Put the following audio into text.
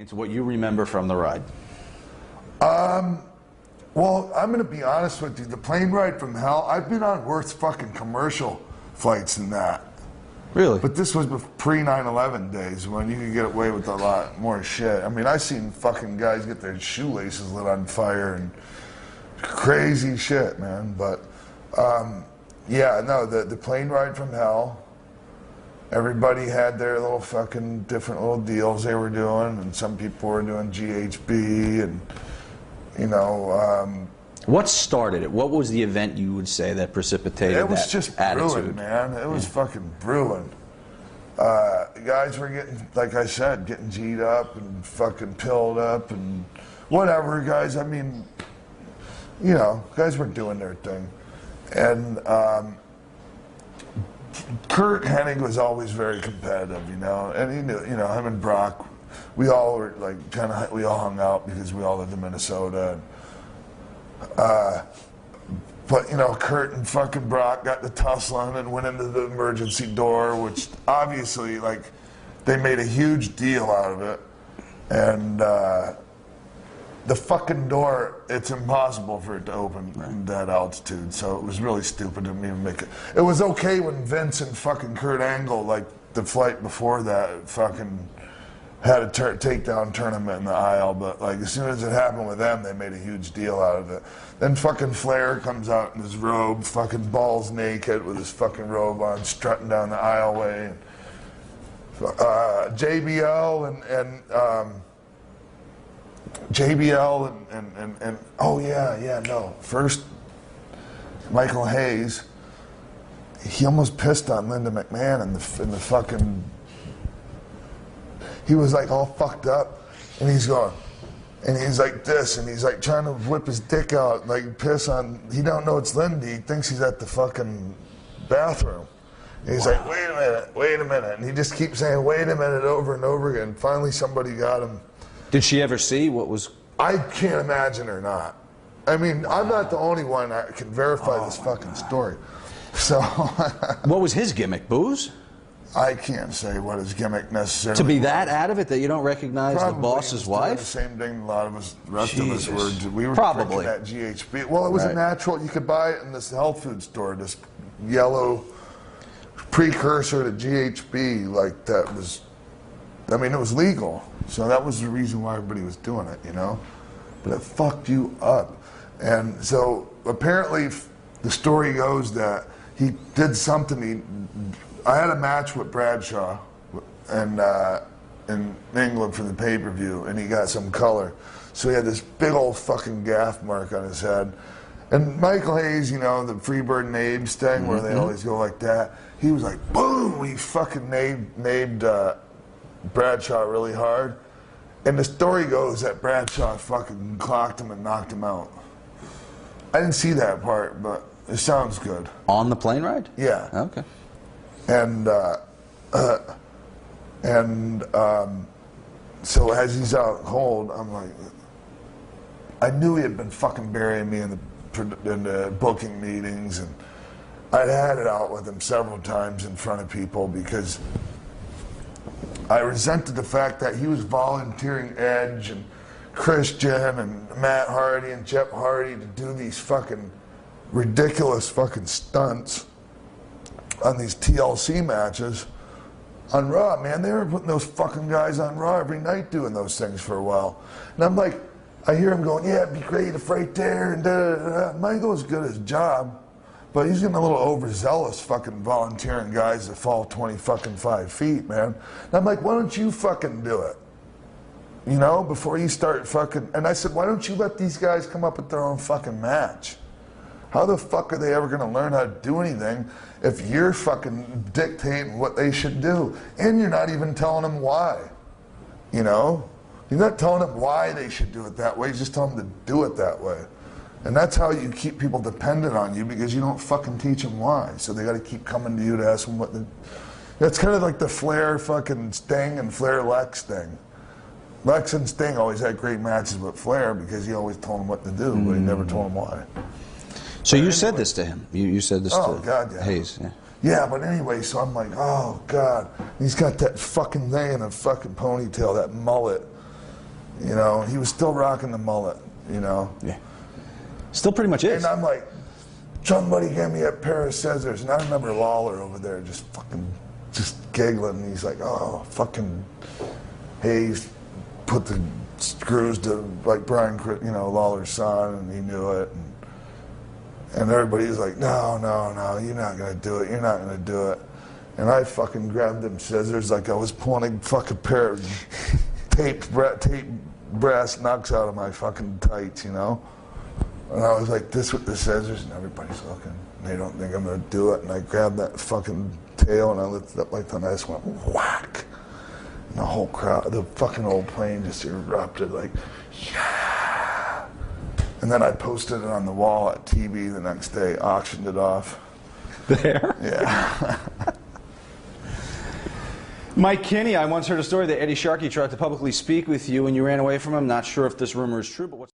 into what you remember from the ride. Well, I'm going to be honest with you. The plane ride from hell, I've been on worse fucking commercial flights than that. Really? But this was pre 9/11 days when you could get away with a lot more shit. I mean, I seen fucking guys get their shoelaces lit on fire and crazy shit, man. But yeah, no, the plane ride from hell. Everybody had their little fucking different little deals they were doing, and some people were doing GHB, and you know. What started it? What was the event you would say that precipitated that attitude? It was just brewing, man. It was fucking brewing. Guys were getting, like I said, getting G'd up and fucking pilled up and whatever, guys. I mean, you know, guys were doing their thing. And Kurt Hennig was always very competitive, you know, and he knew, you know, him and Brock, we all were like we all hung out because we all lived in Minnesota. But you know, Kurt and fucking Brock got to tussling and went into the emergency door, which obviously, like, they made a huge deal out of it. And the fucking door, it's impossible for it to open at that altitude, so it was really stupid to even make it. It was okay when Vince and fucking Kurt Angle, like the flight before that, fucking had a takedown tournament in the aisle, but like as soon as it happened with them, they made a huge deal out of it. Then fucking Flair comes out in his robe, fucking balls naked with his fucking robe on, strutting down the aisleway. JBL and oh yeah, no. First, Michael Hayes, he almost pissed on Linda McMahon in the fucking. He was like all fucked up, and he's going, and he's like this, and he's like trying to whip his dick out, like piss on. He don't know it's Lindy. He thinks he's at the fucking bathroom. And he's like, wait a minute, and he just keeps saying, wait a minute, over and over again. Finally, somebody got him. Did she ever see what was? I can't imagine her not. I mean, I'm not the only one that can verify this fucking story. So. What was his gimmick? Booze? I can't say what his gimmick necessarily to be that out of it that you don't recognize probably the boss's wife? The same thing a lot of us, the rest of us were. We were probably that GHB. Well, it was a natural. You could buy it in this health food store. This yellow precursor to GHB, like that was. I mean, it was legal, so that was the reason why everybody was doing it, you know. But it fucked you up, and so apparently, the story goes that he did something. I had a match with Bradshaw and in England for the pay-per-view, and he got some color. So he had this big old fucking gaff mark on his head. And Michael Hayes, you know, the Freebird and Abe's thing, where they always go like that, he was like, boom! He fucking named Bradshaw really hard. And the story goes that Bradshaw fucking clocked him and knocked him out. I didn't see that part, but it sounds good. On the plane ride? Yeah. Okay. And so as he's out cold, I'm like, I knew he had been fucking burying me in the booking meetings, and I'd had it out with him several times in front of people because I resented the fact that he was volunteering Edge and Christian and Matt Hardy and Jeff Hardy to do these fucking ridiculous fucking stunts on these TLC matches on Raw. Man, they were putting those fucking guys on Raw every night doing those things for a while. And I'm like, I hear him going, yeah, it'd be great if right there, and da-da-da-da. Michael's good at his job, but he's getting a little overzealous fucking volunteering guys that fall 20 fucking 5 feet, man. And I'm like, why don't you fucking do it? You know, before you start fucking, and I said, why don't you let these guys come up with their own fucking match? How the fuck are they ever gonna learn how to do anything if you're fucking dictating what they should do? And you're not even telling them why, you know? You're not telling them why they should do it that way, you're just telling them to do it that way. And that's how you keep people dependent on you, because you don't fucking teach them why. So they gotta keep coming to you to ask them what the, that's kind of like the Flair fucking Sting and Flair Lex thing. Lex and Sting always had great matches with Flair because he always told them what to do, but he never told them why. So you said this to him. You said this to God, yeah. Hayes. Yeah. Yeah, but anyway, so I'm like, oh God. He's got that fucking thing in a fucking ponytail, that mullet. You know, he was still rocking the mullet, you know. Yeah. Still pretty much is. And I'm like, somebody gave me a pair of scissors. And I remember Lawler over there just giggling. And he's like, oh, fucking, hey, he's put the screws to, like Brian, you know, Lawler's son, and he knew it. And everybody's like, no, you're not going to do it. You're not going to do it. And I fucking grabbed them scissors like I was pulling a fucking pair of taped brass knucks out of my fucking tights, you know? And I was like this with the scissors, and everybody's looking. And they don't think I'm going to do it. And I grabbed that fucking tail, and I lifted it up like that, and I just went whack. And the whole crowd, the fucking old plane just erupted like, yeah. And then I posted it on the wall at TV the next day, auctioned it off. There? Yeah. Mike Kinney, I once heard a story that Eddie Sharkey tried to publicly speak with you and you ran away from him. Not sure if this rumor is true, but what's